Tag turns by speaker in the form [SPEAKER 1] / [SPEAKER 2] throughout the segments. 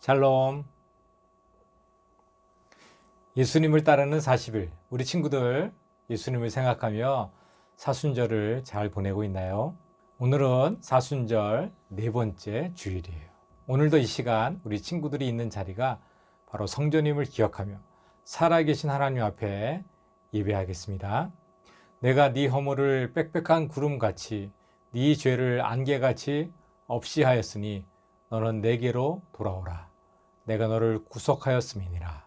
[SPEAKER 1] 샬롬. 예수님을 따르는 40일. 우리 친구들 예수님을 생각하며 사순절을 잘 보내고 있나요? 오늘은 사순절 네 번째 주일이에요. 오늘도 이 시간 우리 친구들이 있는 자리가 바로 성전임을 기억하며 살아계신 하나님 앞에 예배하겠습니다. 내가 네 허물을 빽빽한 구름같이 네 죄를 안개같이 없이 하였으니 너는 내게로 돌아오라. 내가 너를 구속하였음이니라.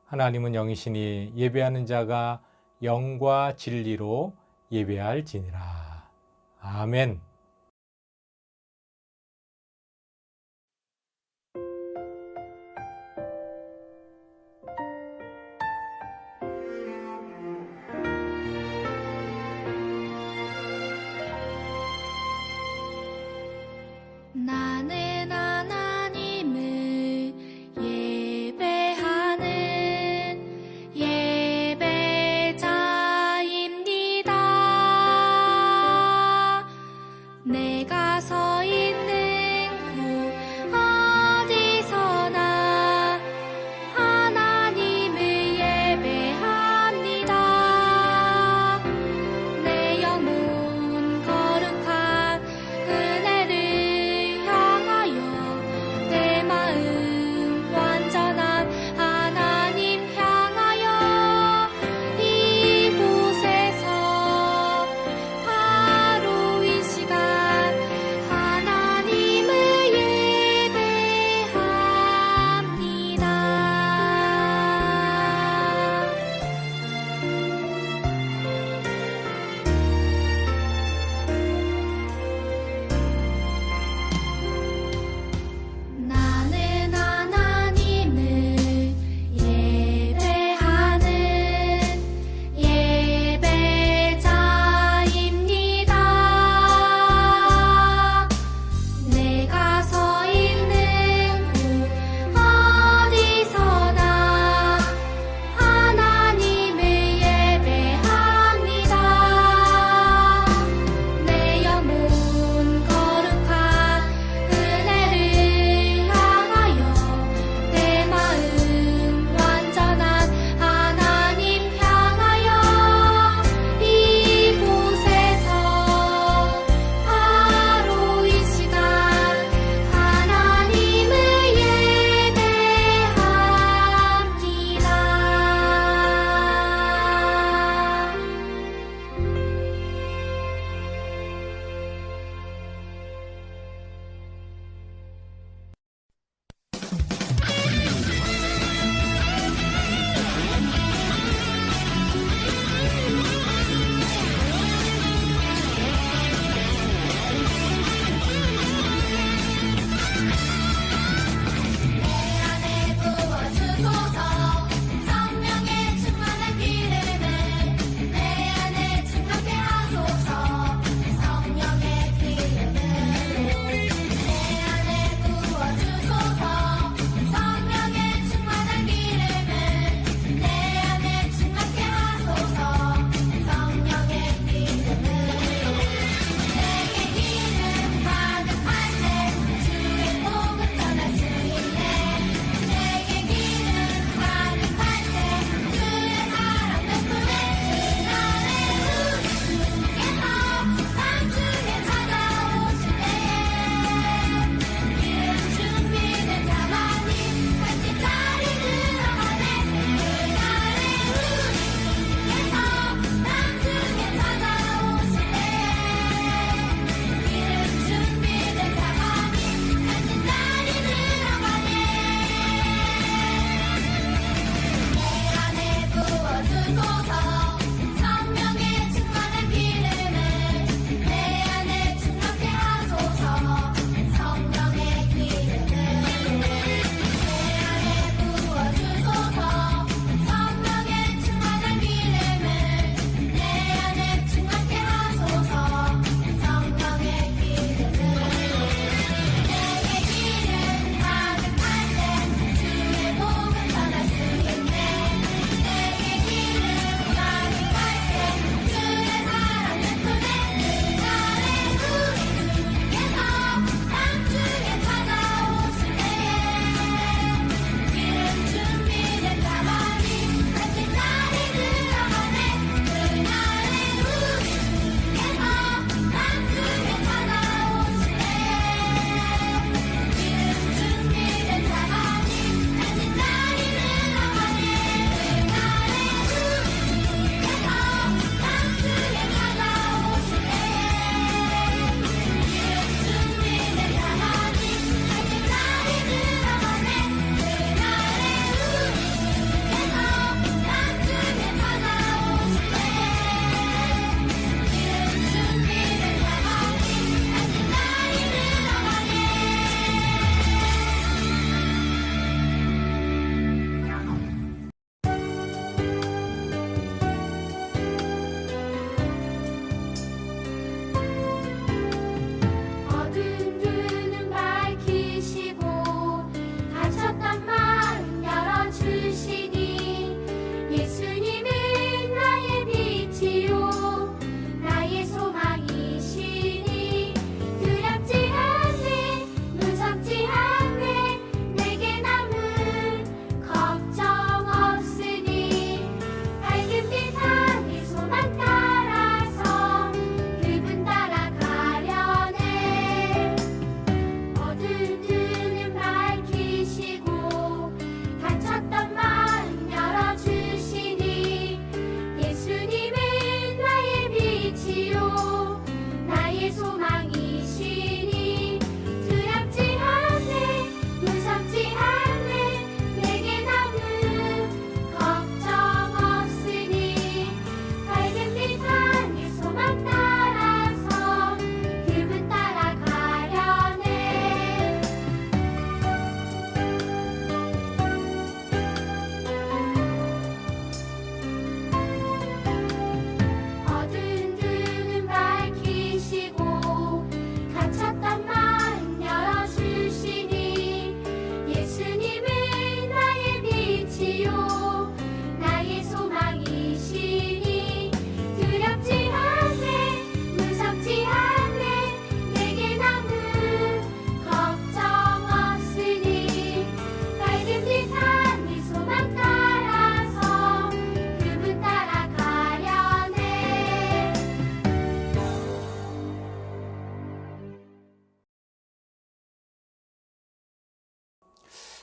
[SPEAKER 1] 하나님은 영이시니 예배하는 자가 영과 진리로 예배할지니라. 아멘.
[SPEAKER 2] 나는 하나님을 예배하는 예배자입니다.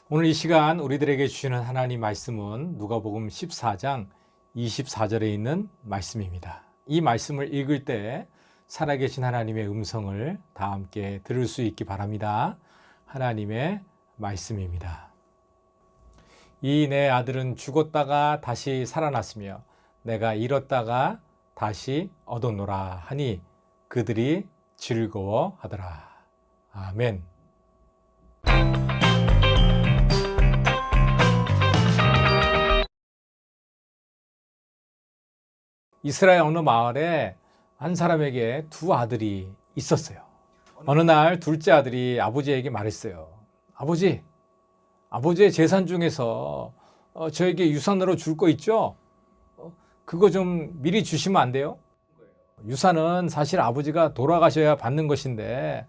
[SPEAKER 1] 오늘 이 시간 우리들에게 주시는 하나님 말씀은 누가복음 14장 24절에 있는 말씀입니다. 이 말씀을 읽을 때 살아계신 하나님의 음성을 다 함께 들을 수 있기 바랍니다. 하나님의 말씀입니다. 이 내 아들은 죽었다가 다시 살아났으며 내가 잃었다가 다시 얻었노라 하니 그들이 즐거워하더라. 아멘. 이스라엘 어느 마을에 한 사람에게 두 아들이 있었어요. 어느 날 둘째 아들이 아버지에게 말했어요. 아버지의 재산 중에서 저에게 유산으로 줄 거 있죠? 그거 좀 미리 주시면 안 돼요? 유산은 사실 아버지가 돌아가셔야 받는 것인데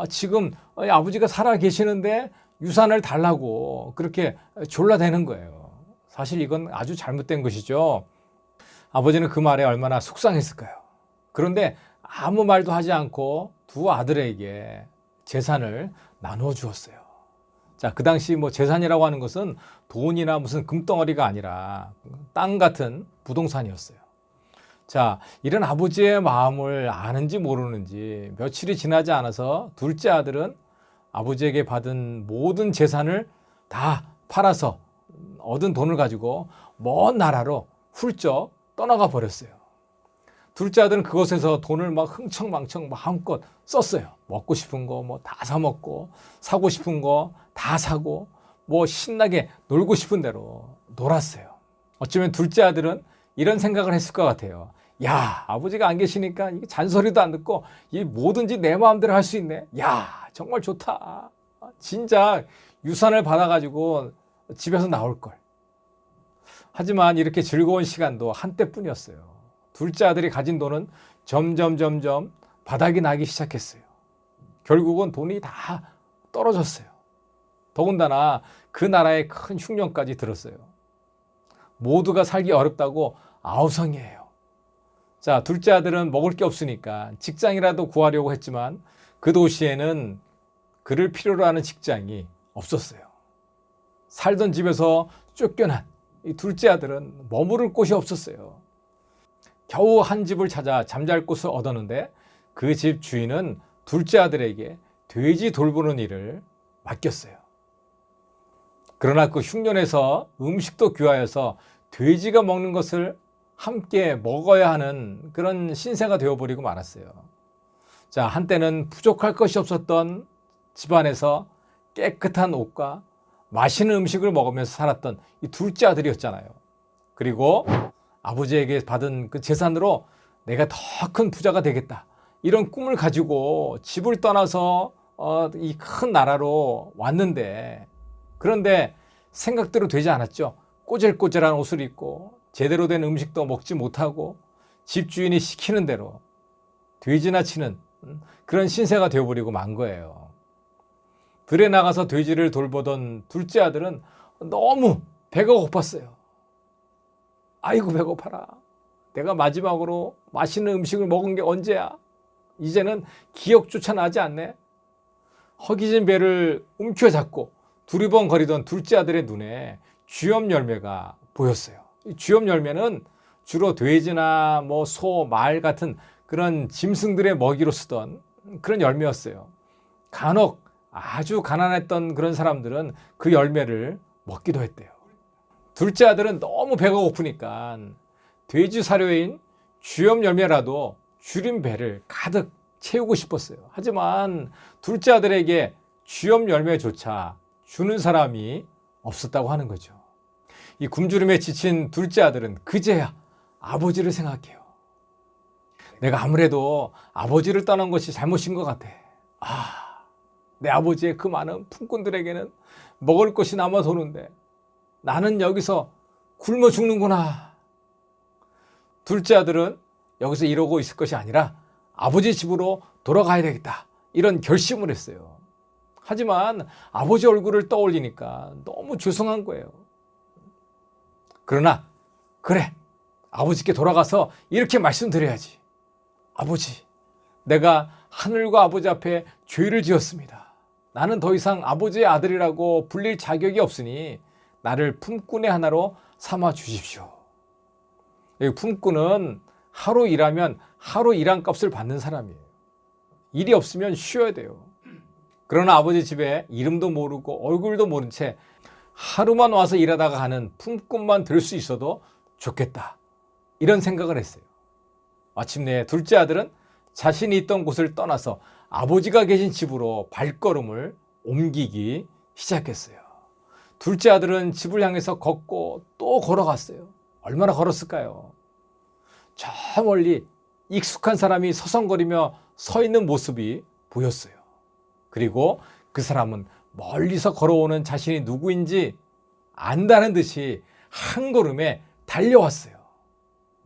[SPEAKER 1] 지금 아버지가 살아 계시는데 유산을 달라고 그렇게 졸라대는 거예요. 사실 이건 아주 잘못된 것이죠. 아버지는 그 말에 얼마나 속상했을까요? 그런데 아무 말도 하지 않고 두 아들에게 재산을 나누어 주었어요. 자, 그 당시 재산이라고 하는 것은 돈이나 무슨 금덩어리가 아니라 땅 같은 부동산이었어요. 자, 이런 아버지의 마음을 아는지 모르는지 며칠이 지나지 않아서 둘째 아들은 아버지에게 받은 모든 재산을 다 팔아서 얻은 돈을 가지고 먼 나라로 훌쩍 떠나가 버렸어요. 둘째 아들은 그곳에서 돈을 막 흥청망청 마음껏 썼어요. 먹고 싶은 거 다 사 먹고, 사고 싶은 거 다 사고, 신나게 놀고 싶은 대로 놀았어요. 어쩌면 둘째 아들은 이런 생각을 했을 것 같아요. 야, 아버지가 안 계시니까 이게 잔소리도 안 듣고 이 뭐든지 내 마음대로 할 수 있네. 야, 정말 좋다. 진짜 유산을 받아가지고 집에서 나올 걸. 하지만 이렇게 즐거운 시간도 한때뿐이었어요. 둘째 아들이 가진 돈은 점점 바닥이 나기 시작했어요. 결국은 돈이 다 떨어졌어요. 더군다나 그 나라에 큰 흉년까지 들었어요. 모두가 살기 어렵다고 아우성이에요. 자, 둘째 아들은 먹을 게 없으니까 직장이라도 구하려고 했지만 그 도시에는 그를 필요로 하는 직장이 없었어요. 살던 집에서 쫓겨난 이 둘째 아들은 머무를 곳이 없었어요. 겨우 한 집을 찾아 잠잘 곳을 얻었는데 그 집 주인은 둘째 아들에게 돼지 돌보는 일을 맡겼어요. 그러나 그 흉년에서 음식도 귀하여서 돼지가 먹는 것을 함께 먹어야 하는 그런 신세가 되어버리고 말았어요. 자, 한때는 부족할 것이 없었던 집안에서 깨끗한 옷과 맛있는 음식을 먹으면서 살았던 이 둘째 아들이었잖아요. 그리고 아버지에게 받은 그 재산으로 내가 더 큰 부자가 되겠다. 이런 꿈을 가지고 집을 떠나서 이 큰 나라로 왔는데, 그런데 생각대로 되지 않았죠. 꼬질꼬질한 옷을 입고 제대로 된 음식도 먹지 못하고 집주인이 시키는 대로 돼지나 치는 그런 신세가 되어버리고 만 거예요. 들에 나가서 돼지를 돌보던 둘째 아들은 너무 배가 고팠어요. 아이고 배고파라. 내가 마지막으로 맛있는 음식을 먹은 게 언제야? 이제는 기억조차 나지 않네. 허기진 배를 움켜잡고 두리번거리던 둘째 아들의 눈에 쥐엄 열매가 보였어요. 이 쥐엄 열매는 주로 돼지나 소, 말 같은 그런 짐승들의 먹이로 쓰던 그런 열매였어요. 간혹 아주 가난했던 그런 사람들은 그 열매를 먹기도 했대요. 둘째 아들은 너무 배가 고프니까 돼지 사료인 쥐엄 열매라도 줄인 배를 가득 채우고 싶었어요. 하지만 둘째 아들에게 쥐엄 열매조차 주는 사람이 없었다고 하는 거죠. 이 굶주림에 지친 둘째 아들은 그제야 아버지를 생각해요. 내가 아무래도 아버지를 떠난 것이 잘못인 것 같아. 내 아버지의 그 많은 품꾼들에게는 먹을 것이 남아 도는데 나는 여기서 굶어 죽는구나. 둘째 아들은 여기서 이러고 있을 것이 아니라 아버지 집으로 돌아가야 되겠다. 이런 결심을 했어요. 하지만 아버지 얼굴을 떠올리니까 너무 죄송한 거예요. 그러나 그래, 아버지께 돌아가서 이렇게 말씀드려야지. 아버지, 내가 하늘과 아버지 앞에 죄를 지었습니다. 나는 더 이상 아버지의 아들이라고 불릴 자격이 없으니 나를 품꾼의 하나로 삼아 주십시오. 여기 품꾼은 하루 일하면 하루 일한 값을 받는 사람이에요. 일이 없으면 쉬어야 돼요. 그러나 아버지 집에 이름도 모르고 얼굴도 모른 채 하루만 와서 일하다가 가는 품꾼만 될 수 있어도 좋겠다. 이런 생각을 했어요. 마침내 둘째 아들은 자신이 있던 곳을 떠나서 아버지가 계신 집으로 발걸음을 옮기기 시작했어요. 둘째 아들은 집을 향해서 걷고 또 걸어갔어요. 얼마나 걸었을까요? 저 멀리 익숙한 사람이 서성거리며 서 있는 모습이 보였어요. 그리고 그 사람은 멀리서 걸어오는 자신이 누구인지 안다는 듯이 한 걸음에 달려왔어요.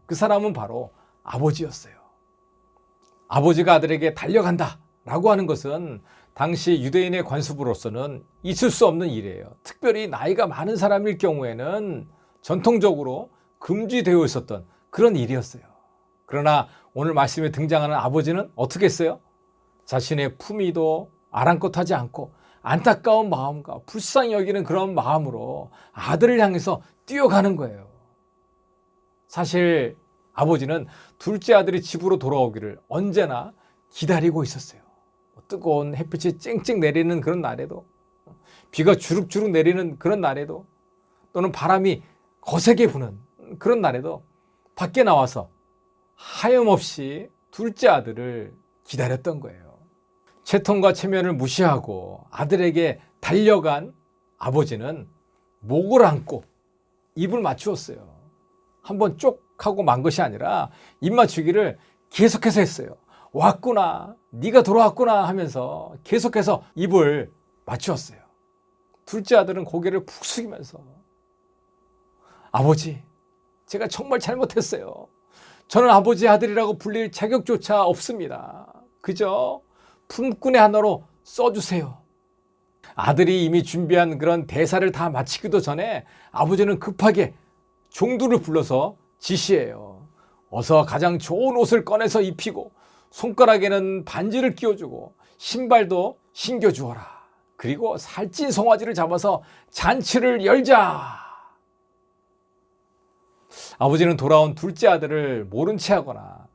[SPEAKER 1] 그 사람은 바로 아버지였어요. 아버지가 아들에게 달려간다 라고 하는 것은 당시 유대인의 관습으로서는 있을 수 없는 일이에요. 특별히 나이가 많은 사람일 경우에는 전통적으로 금지되어 있었던 그런 일이었어요. 그러나 오늘 말씀에 등장하는 아버지는 어떻게 했어요? 자신의 품위도 아랑곳하지 않고 안타까운 마음과 불쌍히 여기는 그런 마음으로 아들을 향해서 뛰어가는 거예요. 사실 아버지는 둘째 아들이 집으로 돌아오기를 언제나 기다리고 있었어요. 뜨거운 햇빛이 쨍쨍 내리는 그런 날에도, 비가 주룩주룩 내리는 그런 날에도, 또는 바람이 거세게 부는 그런 날에도 밖에 나와서 하염없이 둘째 아들을 기다렸던 거예요. 채통과 체면을 무시하고 아들에게 달려간 아버지는 목을 안고 입을 맞추었어요. 한번 쪽 하고 만 것이 아니라 입 맞추기를 계속해서 했어요. 왔구나, 네가 돌아왔구나 하면서 계속해서 입을 맞추었어요. 둘째 아들은 고개를 푹 숙이면서 아버지, 제가 정말 잘못했어요. 저는 아버지의 아들이라고 불릴 자격조차 없습니다. 그저 품꾼의 하나로 써주세요. 아들이 이미 준비한 그런 대사를 다 마치기도 전에 아버지는 급하게 종두를 불러서 지시해요. 어서 가장 좋은 옷을 꺼내서 입히고 손가락에는 반지를 끼워주고 신발도 신겨주어라. 그리고 살찐 송아지를 잡아서 잔치를 열자. 아버지는 돌아온 둘째 아들을 모른 채 하거나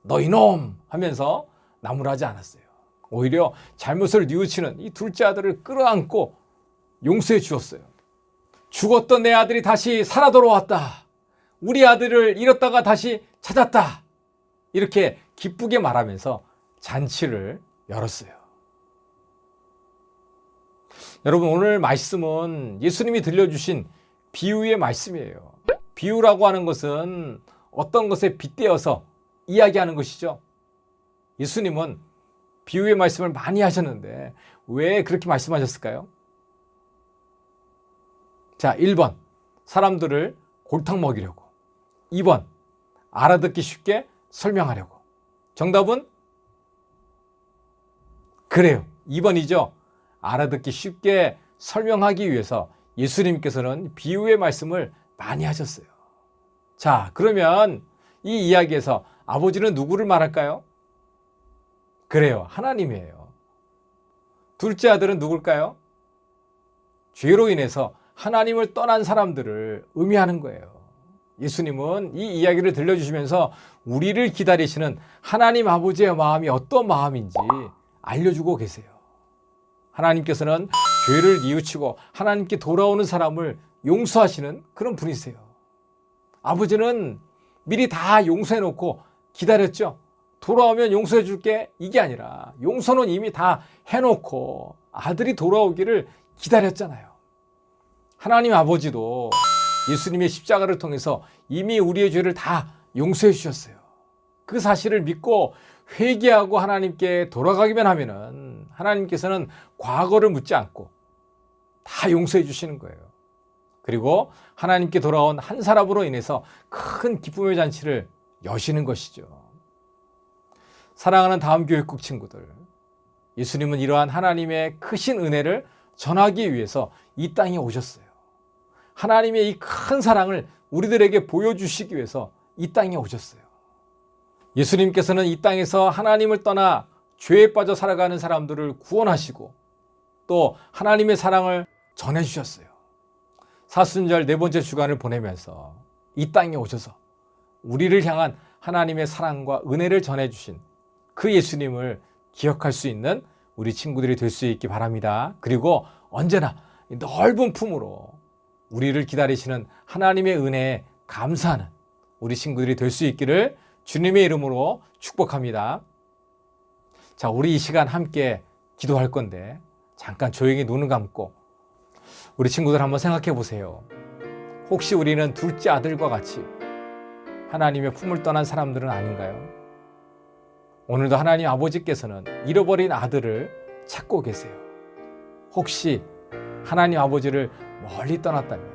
[SPEAKER 1] 너 이놈 하면서 나무라지 않았어요. 오히려 잘못을 뉘우치는 이 둘째 아들을 끌어안고 용서해 주었어요. 죽었던 내 아들이 다시 살아 돌아왔다. 우리 아들을 잃었다가 다시 찾았다. 이렇게 기쁘게 말하면서 잔치를 열었어요. 여러분, 오늘 말씀은 예수님이 들려주신 비유의 말씀이에요. 비유라고 하는 것은 어떤 것에 빗대어서 이야기하는 것이죠. 예수님은 비유의 말씀을 많이 하셨는데 왜 그렇게 말씀하셨을까요? 자, 1번 사람들을 골탕 먹이려고, 2번 알아듣기 쉽게 설명하려고. 정답은 그래요, 2번이죠. 알아듣기 쉽게 설명하기 위해서 예수님께서는 비유의 말씀을 많이 하셨어요. 자, 그러면 이 이야기에서 아버지는 누구를 말할까요? 그래요, 하나님이에요. 둘째 아들은 누굴까요? 죄로 인해서 하나님을 떠난 사람들을 의미하는 거예요. 예수님은 이 이야기를 들려주시면서 우리를 기다리시는 하나님 아버지의 마음이 어떤 마음인지 알려주고 계세요. 하나님께서는 죄를 뉘우치고 하나님께 돌아오는 사람을 용서하시는 그런 분이세요. 아버지는 미리 다 용서해놓고 기다렸죠. 돌아오면 용서해 줄게, 이게 아니라 용서는 이미 다 해놓고 아들이 돌아오기를 기다렸잖아요. 하나님 아버지도 예수님의 십자가를 통해서 이미 우리의 죄를 다 용서해 주셨어요. 그 사실을 믿고 회개하고 하나님께 돌아가기만 하면은 하나님께서는 과거를 묻지 않고 다 용서해 주시는 거예요. 그리고 하나님께 돌아온 한 사람으로 인해서 큰 기쁨의 잔치를 여시는 것이죠. 사랑하는 다음 교육국 친구들, 예수님은 이러한 하나님의 크신 은혜를 전하기 위해서 이 땅에 오셨어요. 하나님의 이 큰 사랑을 우리들에게 보여주시기 위해서 이 땅에 오셨어요. 예수님께서는 이 땅에서 하나님을 떠나 죄에 빠져 살아가는 사람들을 구원하시고 또 하나님의 사랑을 전해주셨어요. 사순절 네 번째 주간을 보내면서 이 땅에 오셔서 우리를 향한 하나님의 사랑과 은혜를 전해주신 그 예수님을 기억할 수 있는 우리 친구들이 될 수 있기 바랍니다. 그리고 언제나 넓은 품으로 우리를 기다리시는 하나님의 은혜에 감사하는 우리 친구들이 될 수 있기를 주님의 이름으로 축복합니다. 자, 우리 이 시간 함께 기도할 건데 잠깐 조용히 눈을 감고 우리 친구들 한번 생각해 보세요. 혹시 우리는 둘째 아들과 같이 하나님의 품을 떠난 사람들은 아닌가요? 오늘도 하나님 아버지께서는 잃어버린 아들을 찾고 계세요. 혹시 하나님 아버지를 멀리 떠났다면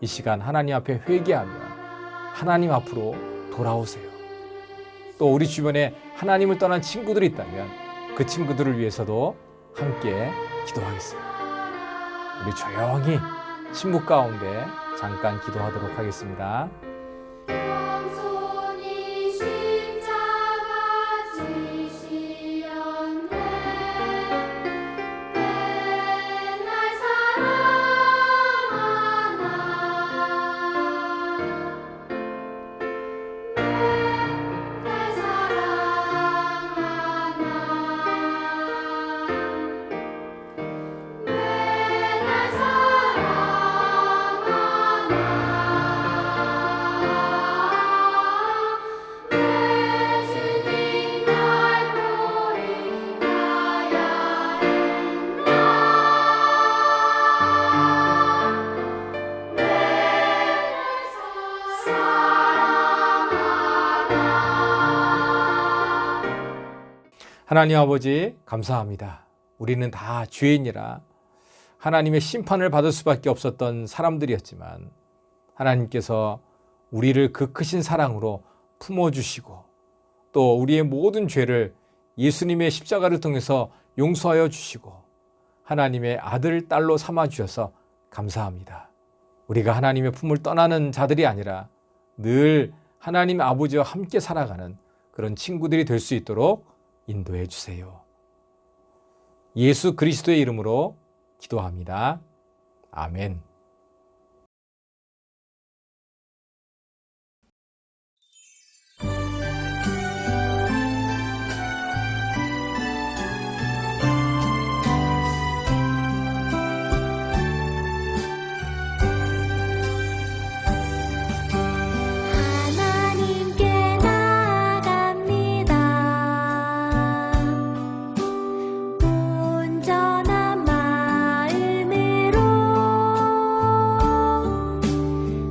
[SPEAKER 1] 이 시간 하나님 앞에 회개하며 하나님 앞으로 돌아오세요. 또 우리 주변에 하나님을 떠난 친구들이 있다면 그 친구들을 위해서도 함께 기도하겠습니다. 우리 조용히 침묵 가운데 잠깐 기도하도록 하겠습니다.
[SPEAKER 2] 영손이 십자가 지시었네 맨날 사랑하나 맨날 사랑하나 맨날 예수님 날 버리고 가야 했나 맨날 사랑하나.
[SPEAKER 1] 하나님 아버지 감사합니다. 우리는 다 죄인이라 하나님의 심판을 받을 수밖에 없었던 사람들이었지만 하나님께서 우리를 그 크신 사랑으로 품어주시고 또 우리의 모든 죄를 예수님의 십자가를 통해서 용서하여 주시고 하나님의 아들, 딸로 삼아주셔서 감사합니다. 우리가 하나님의 품을 떠나는 자들이 아니라 늘 하나님 아버지와 함께 살아가는 그런 친구들이 될 수 있도록 인도해 주세요. 예수 그리스도의 이름으로 기도합니다. 아멘.
[SPEAKER 2] 하나님께 나갑니다. 온전한 마음으로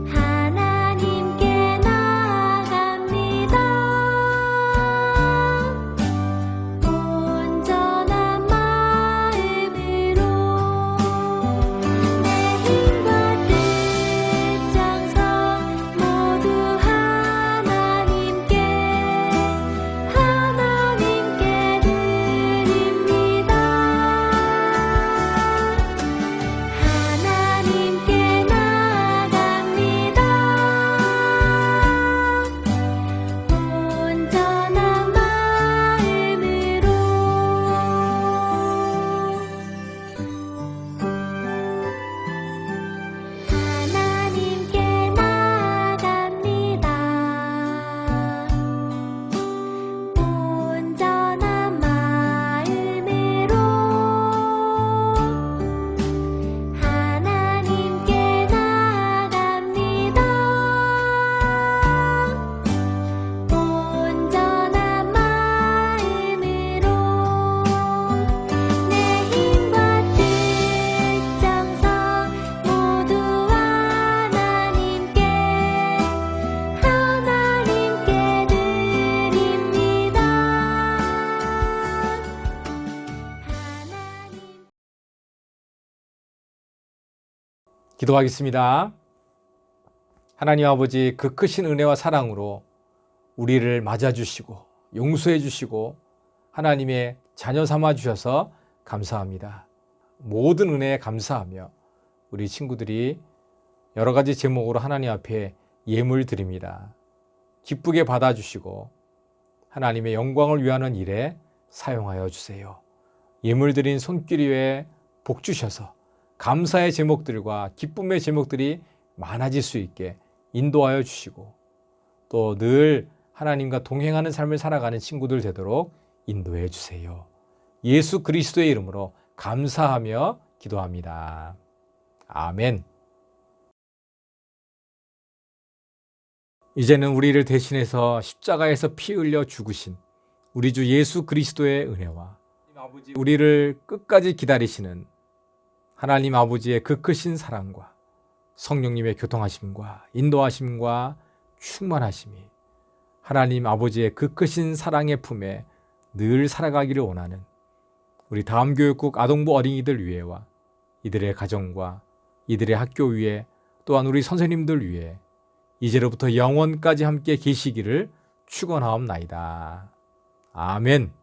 [SPEAKER 2] 하나님께 나갑니다. 온전한 마음으로 내 힘과 뜻 정성 모두 하나님께 드립니다. 하나님께 나갑니다. 온전한 마음으로 하나님께 나갑니다. 온전한 마음으로 하나님께 나갑니다. 온전한 마음으로 내 힘과 뜻 정성 모두 하나님께 드립니다. 하나님
[SPEAKER 1] 기도하겠습니다. 하나님 아버지 그 크신 은혜와 사랑으로 우리를 맞아주시고 용서해 주시고 하나님의 자녀 삼아 주셔서 감사합니다. 모든 은혜에 감사하며 우리 친구들이 여러 가지 제목으로 하나님 앞에 예물 드립니다. 기쁘게 받아주시고 하나님의 영광을 위하는 일에 사용하여 주세요. 예물 드린 손길 위에 복 주셔서 감사의 제목들과 기쁨의 제목들이 많아질 수 있게 인도하여 주시고 또 늘 하나님과 동행하는 삶을 살아가는 친구들 되도록 인도해 주세요. 예수 그리스도의 이름으로 감사하며 기도합니다. 아멘. 이제는 우리를 대신해서 십자가에서 피 흘려 죽으신 우리 주 예수 그리스도의 은혜와 우리를 끝까지 기다리시는 하나님 아버지의 그 크신 사랑과 성령님의 교통하심과 인도하심과 충만하심이 하나님 아버지의 그 크신 사랑의 품에 늘 살아가기를 원하는 우리 다음교육국 아동부 어린이들 위해와 이들의 가정과 이들의 학교 위에 또한 우리 선생님들 위해 이제로부터 영원까지 함께 계시기를 축원하옵나이다. 아멘.